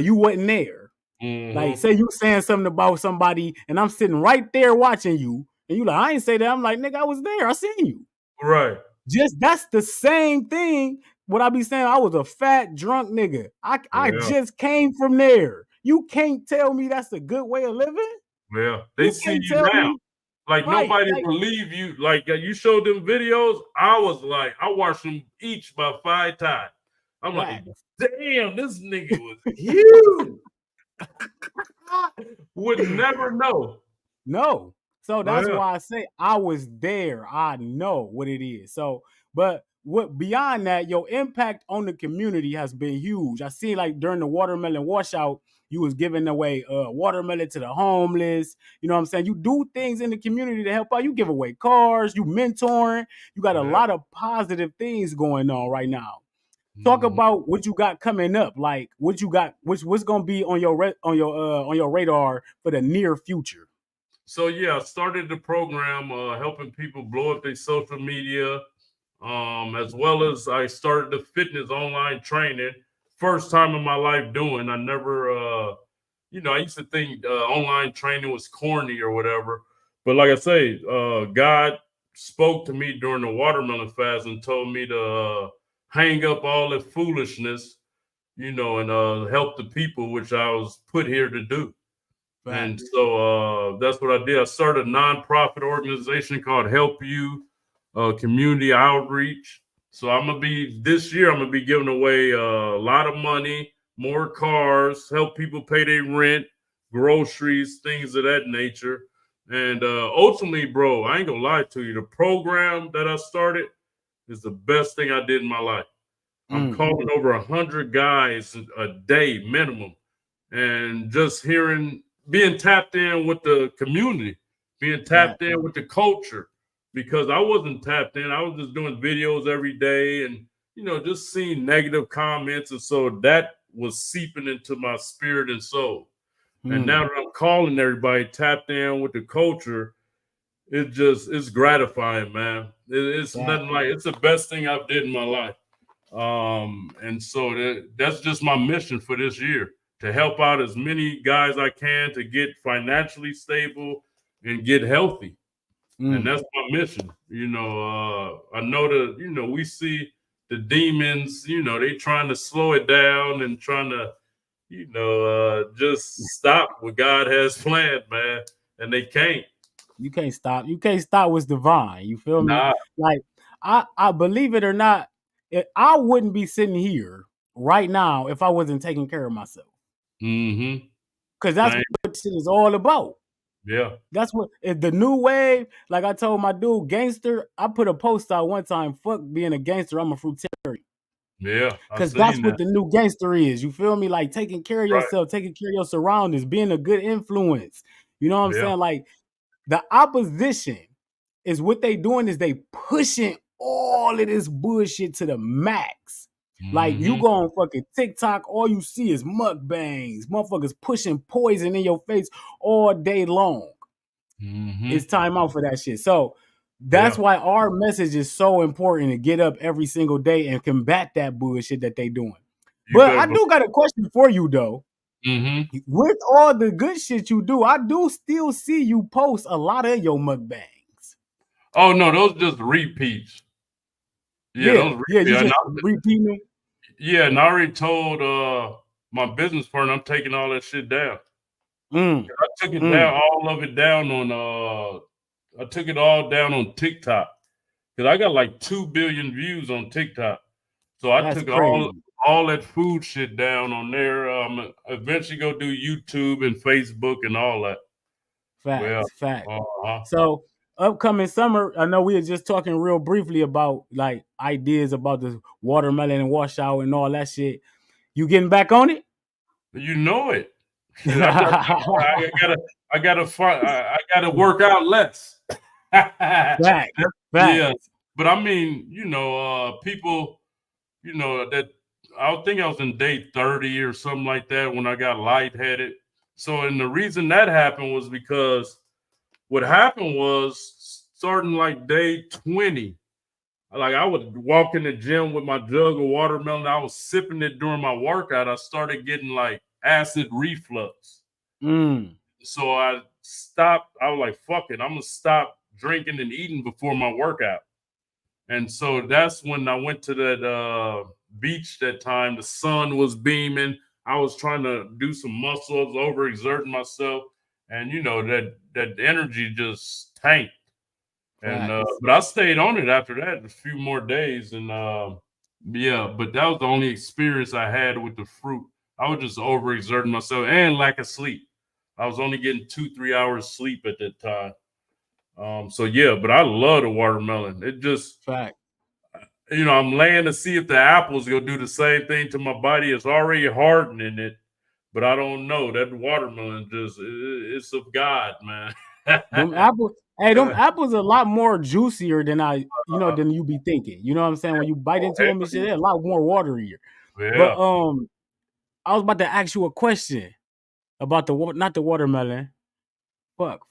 you wasn't there. Like say you saying something about somebody and I'm sitting right there watching you, and you like, I ain't say that. I'm like, nigga, I was there. I seen you. Right. Just that's the same thing. What I be saying, I was a fat drunk nigga. I just came from there. You can't tell me that's a good way of living. Yeah, they You see can't you tell now. me Like right. nobody Like, believe you. Like you showed them videos. I was like, I watched them each about 5 times. I'm like, damn, this nigga was huge. Would never know. No. So that's why I say I was there. I know what it is. So, but what beyond that, your impact on the community has been huge. I see like during the watermelon washout, you was giving away watermelon to the homeless. You know what I'm saying? You do things in the community to help out. You give away cars, you mentoring. You got a Yeah. lot of positive things going on right now. Talk Mhm. about what you got coming up. Like what you got, what's gonna be on your on your radar for the near future. So yeah, I started the program helping people blow up their social media, as well as I started the fitness online training. First time in my life doing. I never, I used to think online training was corny or whatever. But like I say, God spoke to me during the watermelon fast and told me to hang up all the foolishness, and help the people, which I was put here to do. And Facts. so that's what I did. I started a nonprofit organization called Help You Community Outreach. So this year, I'm gonna be giving away a lot of money, more cars, help people pay their rent, groceries, things of that nature. And ultimately, bro, I ain't gonna lie to you. The program that I started is the best thing I did in my life. I'm Mm, calling over 100 guys a day minimum, and just being tapped in with the community, being tapped facts. in with the culture, because I wasn't tapped in. I was just doing videos every day and, just seeing negative comments. And so that was seeping into my spirit and soul. And now Mm, that I'm calling everybody tapped in with the culture, it's gratifying, man. It's facts. nothing like, it's the best thing I've did in my life. And so that's just my mission for this year, to help out as many guys I can to get financially stable and get healthy. And Mm. that's my mission. I know that, we see the demons, they trying to slow it down and trying to, just stop what God has planned, man. And they can't. You can't stop. You can't stop what's divine. You feel me? Nah. Like I believe it or not, I wouldn't be sitting here right now if I wasn't taking care of myself. Mm-hmm. Cause that's Same. what shit is all about. Yeah. That's what the new wave. Like I told my dude, gangster. I put a post out one time. Fuck being a gangster. I'm a fruitarian. Yeah. I Cause that's seen what that. the new gangster is. You feel me? Like taking care of Right. yourself, taking care of your surroundings, being a good influence. You know what I'm Yeah. saying? Like the opposition is what they doing is they pushing all of this bullshit to the max. Like you Mm-hmm. go on fucking TikTok, all you see is mukbangs, motherfuckers pushing poison in your face all day long. It's Mm-hmm. time out for that shit. So that's Yeah. why our message is so important to get up every single day and combat that bullshit that they doing. You But better I believe. do got a question for you though. Mm-hmm. With all the good shit you do, I do still see you post a lot of your mukbangs. Oh no, those just repeats. Yeah, Yeah, those yeah, you repeats. just repeating them. And I already told my business partner I'm taking all that shit down. Mm, I took it down, mm, all of it down on I took it all down on TikTok. Because I got like 2 billion views on TikTok. So I that's took crazy. all that food shit down on there. Eventually go do YouTube and Facebook and all that. Well, Facts, facts. uh-huh. So upcoming summer, I know we were just talking real briefly about like ideas about the watermelon and washout and all that shit. You getting back on it? You know it. I gotta find. I gotta work out less. Facts, Yeah, facts. but I mean, people, that I think I was in day 30 or something like that when I got lightheaded. So, and the reason that happened was because what happened was starting like day 20. Like I would walk in the gym with my jug of watermelon. I was sipping it during my workout. I started getting like acid reflux. Mm, So I stopped. I was like, fuck it. I'm going to stop drinking and eating before my workout. And so that's when I went to that beach that time. The sun was beaming. I was trying to do some muscles, overexerting myself. And, that energy just tanked. And facts, but I stayed on it after that a few more days, and yeah, but that was the only experience I had with the fruit. I was just overexerting myself and lack of sleep. I was only getting 2-3 hours sleep at that time. So yeah, but I love the watermelon. It just facts. I'm laying to see if the apples gonna do the same thing to my body. It's already hardening it, but I don't know. That watermelon it's of God, man. Them apples, hey, them apples are a lot more juicier than than you be thinking. You know what I'm saying? When you bite into them and shit, they're a lot more waterier. But Yeah. I was about to ask you a question about not the watermelon. Fuck.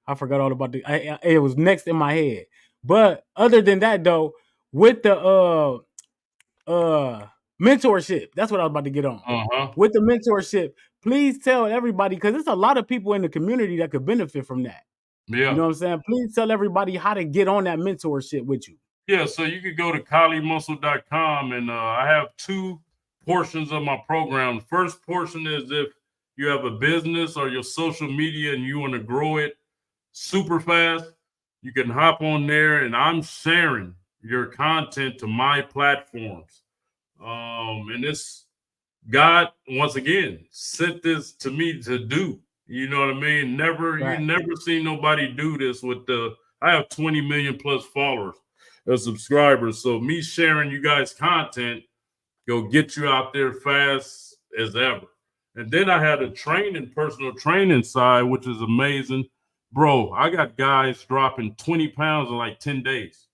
I forgot all about it was next in my head. But other than that though, with the uh mentorship, that's what I was about to get on. Uh-huh. With the mentorship, please tell everybody because there's a lot of people in the community that could benefit from that. You Yeah. know what I'm saying? Please tell everybody how to get on that mentorship with you. Yeah, so you could go to kalimuscle.com and I have two portions of my program. The first portion is if you have a business or your social media and you want to grow it super fast, you can hop on there and I'm sharing your content to my platforms. And it's God once again sent this to me to do. You know what I mean? You Right. never seen nobody do this with I have 20 million plus followers as subscribers. So me sharing you guys content go get you out there fast as ever. And then I had a personal training side, which is amazing. Bro, I got guys dropping 20 pounds in like 10 days.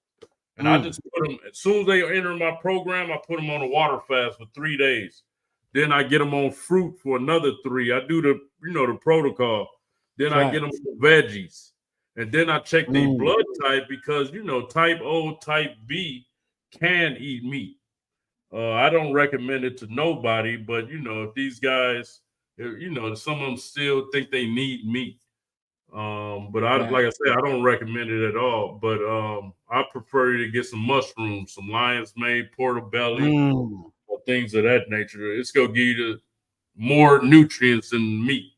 And I just put them, as soon as they enter my program, I put them on a water fast for 3 days. Then I get them on fruit for another 3. I do the protocol. Then I get them on veggies. And then I check their blood type because, type O, type B can eat meat. I don't recommend it to nobody, but, if these guys, some of them still think they need meat. But like I said, I don't recommend it at all. But I prefer you to get some mushrooms, some lion's mane, portobello, or things of that nature. It's gonna give you more nutrients than meat.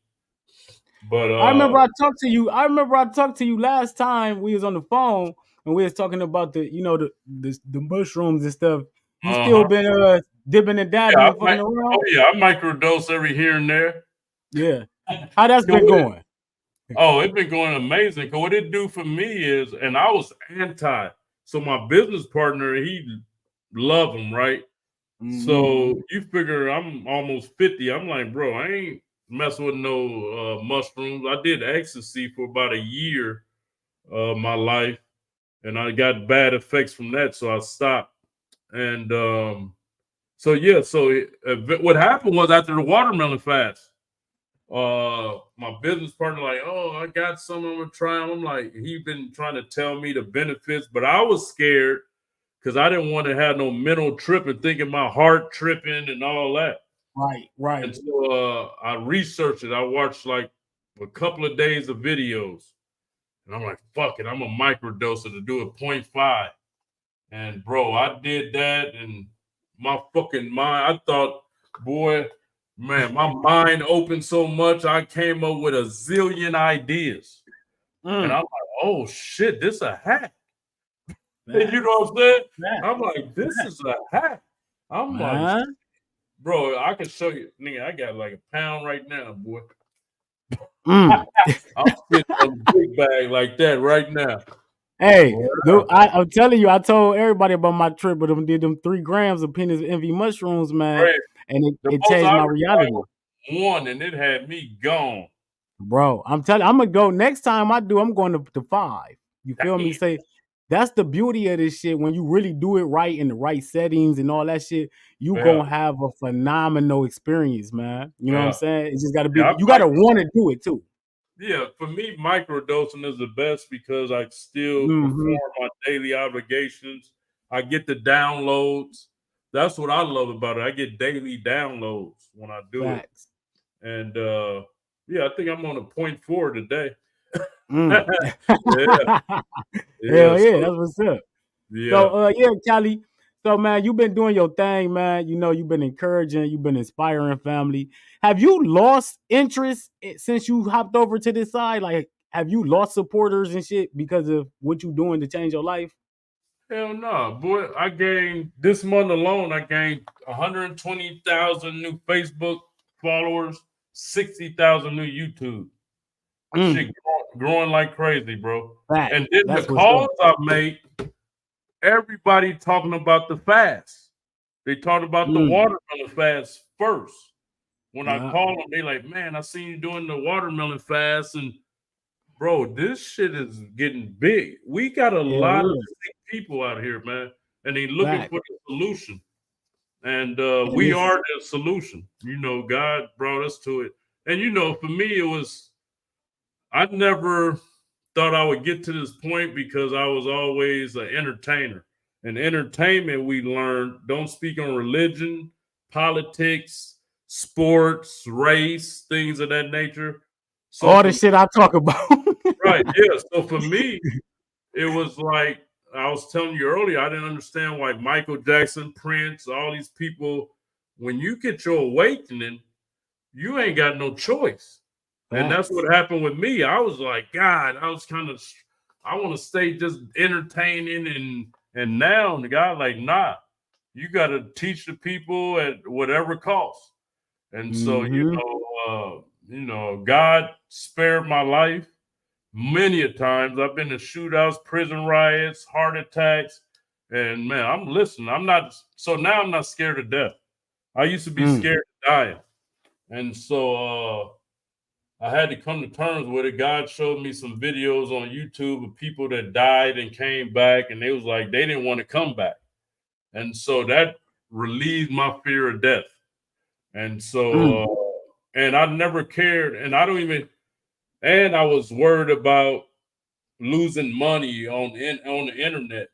But I remember I talked to you. I remember I talked to you last time we was on the phone and we was talking about the mushrooms and stuff. You still been dipping and dabbing and fucking around? oh yeah, I microdose every here and there. Yeah. How that's been going? Oh, it's been going amazing. Because what it do for me is, and I was anti. So my business partner, he love them, right? So you figure I'm almost 50. I'm like, bro, I ain't messing with no mushrooms. I did ecstasy for about a year of my life, and I got bad effects from that, so I stopped. And what happened was after the watermelon fast, my business partner like, oh, I got some, I'm gonna try them. I'm like, he been trying to tell me the benefits, but I was scared because I didn't want to have no mental trip and thinking my heart tripping and all that. Right. And so I researched it. I watched like a couple of days of videos, and I'm like, fuck it, I'm a microdose to do a 0.5. And bro, I did that, and my fucking mind, I thought, boy, man, my mind opened so much, I came up with a zillion ideas. And I'm like, oh shit, this a hack. You know what I'm saying? I'm like, this is a hack. I'm like, bro, I can show you. Nigga, I got like a pound right now, boy. I'm sitting on a big bag like that right now. Hey, I'm telling you, I told everybody about my trip, but I did them 3 grams of penis envy mushrooms, man, and it changed my reality. One, and it had me gone. Bro, I'm telling you, I'm gonna go next time I do, I'm going to 5. You feel me? Say that's the beauty of this shit. When you really do it right in the right settings and all that shit, you gonna have a phenomenal experience, man. You know what I'm saying? It's just gotta be you gotta want to do it too. Yeah, for me, microdosing is the best because I still perform my daily obligations. I get the downloads. That's what I love about it. I get daily downloads when I do it. And I think I'm on a 0.4 today. Hell yeah, that's what's up. Yeah. So Cali. So man, you've been doing your thing, man. You've been encouraging, you've been inspiring family. Have you lost interest since you hopped over to this side? Like, have you lost supporters and shit because of what you're doing to change your life? Hell no, boy. I gained this month alone, I gained 120,000 new Facebook followers, 60,000 new YouTube. Shit growing like crazy, bro. And then the calls I make, everybody talking about the fast. They talked about the watermelon fast first. When I call them, they like, man, I seen you doing the watermelon fast, and bro, this shit is getting big. We got a lot of sick people out here, man, and they looking for the solution. And we are the solution. You know, God brought us to it. And you know, for me, it was I never thought I would get to this point because I was always an entertainer. And entertainment, we learned, don't speak on religion, politics, sports, race, things of that nature. So all the shit I talk about. right, yeah. So for me, it was like I was telling you earlier, I didn't understand why Michael Jackson, Prince, all these people, when you get your awakening, you ain't got no choice. And that's what happened with me. I was like, God, I was kind of, I want to stay just entertaining, and now the guy like, nah, you got to teach the people at whatever cost. And so, you know, God spared my life many a times. I've been in shootouts, prison riots, heart attacks, and man, I'm listening. I'm not, so now I'm not scared of death. I used to be scared of dying. And so I had to come to terms with it. God showed me some videos on YouTube of people that died and came back, and they was like, they didn't want to come back. And so that relieved my fear of death. And so, and I never cared, and I don't even, and I was worried about losing money on the internet.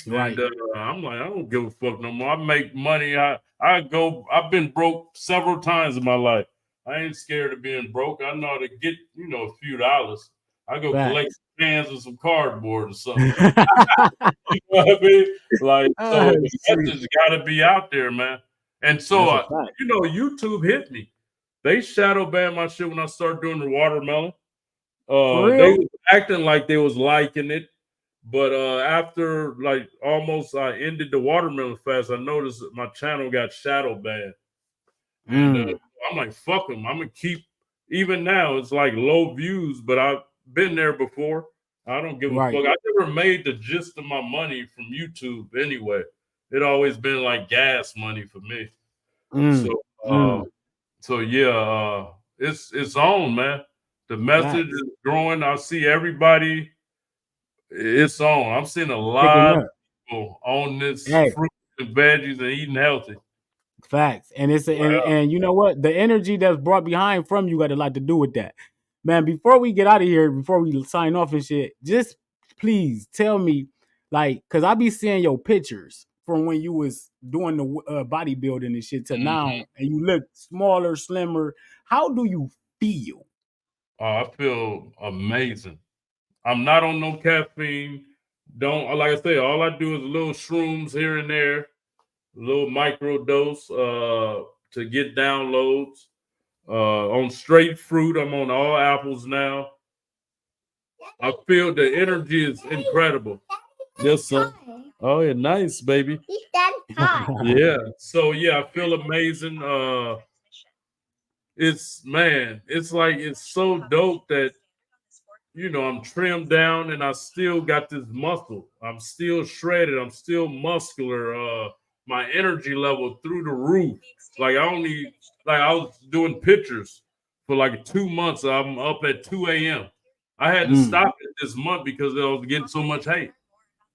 Right. And I'm like, I don't give a fuck no more. I make money. I've been broke several times in my life. I ain't scared of being broke. I know how to get, you know, a few dollars. I go collect some cans and some cardboard or something. You know what I mean? Like, so the message got to be out there, man. And so, you know, YouTube hit me. They shadow banned my shit when I started doing the watermelon. They was acting like they was liking it. But after like almost I ended the watermelon fast, I noticed that my channel got shadow banned. And I'm like, fuck them. I'm going to keep, even now, it's like low views, but I've been there before. I don't give a fuck. I never made the gist of my money from YouTube anyway. It always been like gas money for me. So yeah, it's on, man. The message is growing. I see everybody. It's on. I'm seeing a lot of people on this fruit and veggies and eating healthy. Facts. And it's and you know what? The energy that's brought behind from you got a lot to do with that. Man, before we get out of here, before we sign off and shit, just please tell me, like, cause I be seeing your pictures from when you was doing the bodybuilding and shit to now, and you look smaller, slimmer. How do you feel? I feel amazing. I'm not on no caffeine. Don't, like I say, all I do is little shrooms here and there, a little micro dose to get downloads. On straight fruit, I'm on all apples now. I feel the energy is incredible. Yes, sir. Oh, yeah, nice, baby. Yeah. So yeah, I feel amazing. It's like it's so dope that you know, I'm trimmed down and I still got this muscle. I'm still shredded. I'm still muscular. My energy level through the roof. Like I was doing pictures for like 2 months. I'm up at 2 a.m. I had to stop it this month because I was getting so much hate.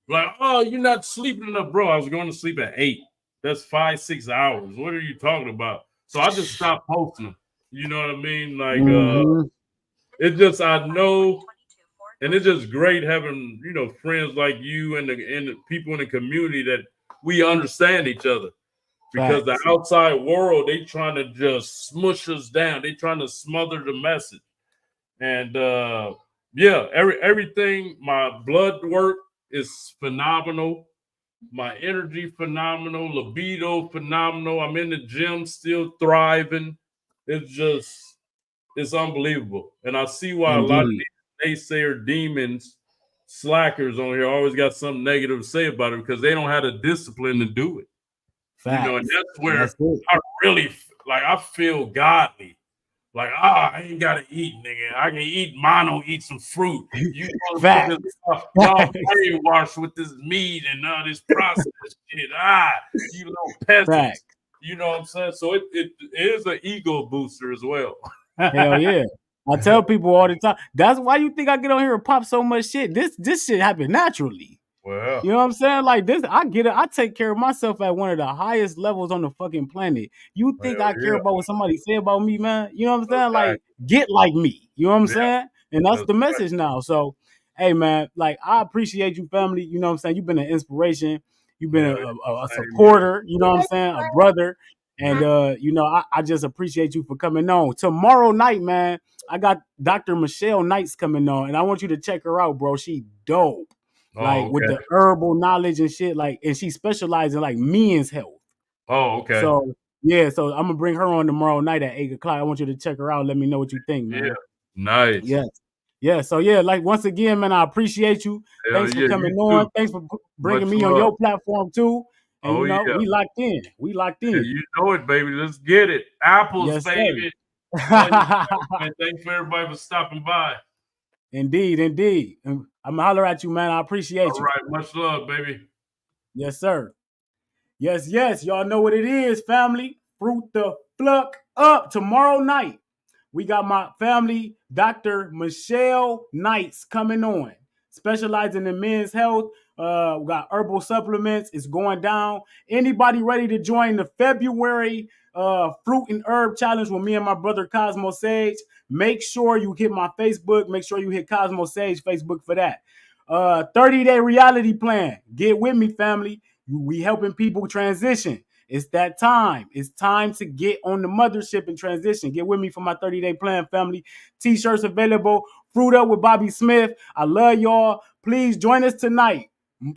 Like, oh, you're not sleeping enough, bro. I was going to sleep at 8. That's 5-6 hours. What are you talking about? So I just stopped posting them. You know what I mean? Like, it just, I know, and it's just great having, you know, friends like you and the people in the community that we understand each other. Because the outside world, they trying to just smush us down. They trying to smother the message. And yeah, everything, my blood work is phenomenal. My energy phenomenal, libido phenomenal. I'm in the gym still thriving. It's unbelievable. And I see why a lot of these naysayer demons, slackers on here always got something negative to say about it because they don't have the discipline to do it. You know, and that's where I really like I feel godly. Like, I ain't gotta eat, nigga. I can eat mono, eat some fruit. You Fact. motherfuckers, y'all brainwashed with this meat and all this processed shit. You little peasants. Fact. You know what I'm saying? So it is an ego booster as well. Hell yeah. I tell people all the time. That's why you think I get on here and pop so much shit. This shit happened naturally. Well, You know what I'm saying? Like this, I get it. I take care of myself at one of the highest levels on the fucking planet. You think I care yeah. about what somebody say about me, man? You know what I'm saying? Exactly. Like, get like me. You know what I'm Yeah. saying? And that's the That's message now. So, hey, man, like I appreciate you, family. You know what I'm saying? You've been an inspiration. You've been a supporter. You know what I'm saying? A brother. And you know, I just appreciate you for coming on. Tomorrow night, man, I got Dr. Michelle Knights coming on, and I want you to check her out, bro. She dope. Like with the herbal knowledge and shit, like, and she specializes in like men's health. Oh, okay. So yeah, so I'm gonna bring her on tomorrow night at 8:00. I want you to check her out. Let me know what you think, man. Yeah, nice. Yes. Yeah. So yeah, like once again, man, I appreciate you. Thanks for coming on. Thanks for bringing me on your platform too. And you know, we locked in. We locked in. You know it, baby. Let's get it. Apples, yes, baby. And thanks for everybody for stopping by. Indeed, indeed. I'm gonna holler at you, man. I appreciate you. All right, much love, baby. Yes, sir. Yes, yes. Y'all know what it is, family. Fruit the Fuck Up tomorrow night. We got my family, Dr. Michelle Knights, coming on, specializing in men's health. We got herbal supplements. It's going down. Anybody ready to join the February fruit and herb challenge with me and my brother Cosmo Sage? Make sure you hit my Facebook. Make sure you hit Cosmo Sage Facebook for that. 30-day reality plan. Get with me, family. We helping people transition. It's that time. It's time to get on the mothership and transition. Get with me for my 30-day plan, family. T-shirts available. Fruit Up with Bobby Smith. I love y'all. Please join us tonight.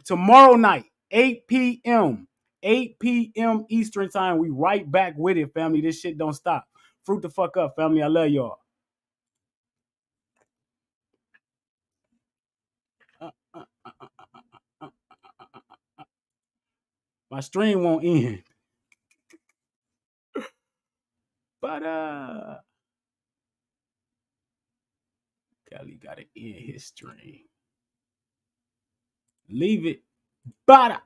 Tomorrow night, 8 p.m. 8 p.m. Eastern time. We right back with it, family. This shit don't stop. Fruit the fuck up, family. I love y'all. My stream won't end. But Kelly got to end his stream. Leave it. Bada.